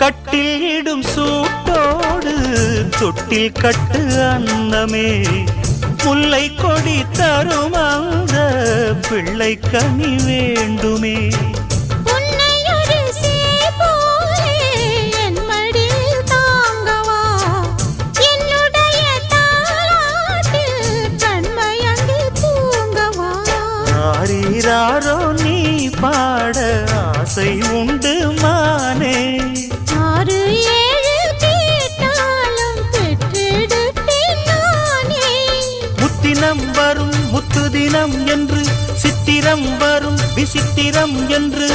கட்டில் இடும் சூட்டோடு தொட்டில் கட்டு அன்னமே முல்லை கொடி தரும் அந்த பிள்ளை கனி வேண்டுமே ஆரீராரோ நீ பாட ஆசை உண்டு மானே 6 7 கேட்டாலும் பெற்றெடுத்தேன் நானே முத்தினம் வரும் முத்து தினம் என்று சித்திரம் வரும் விசித்திரம் என்று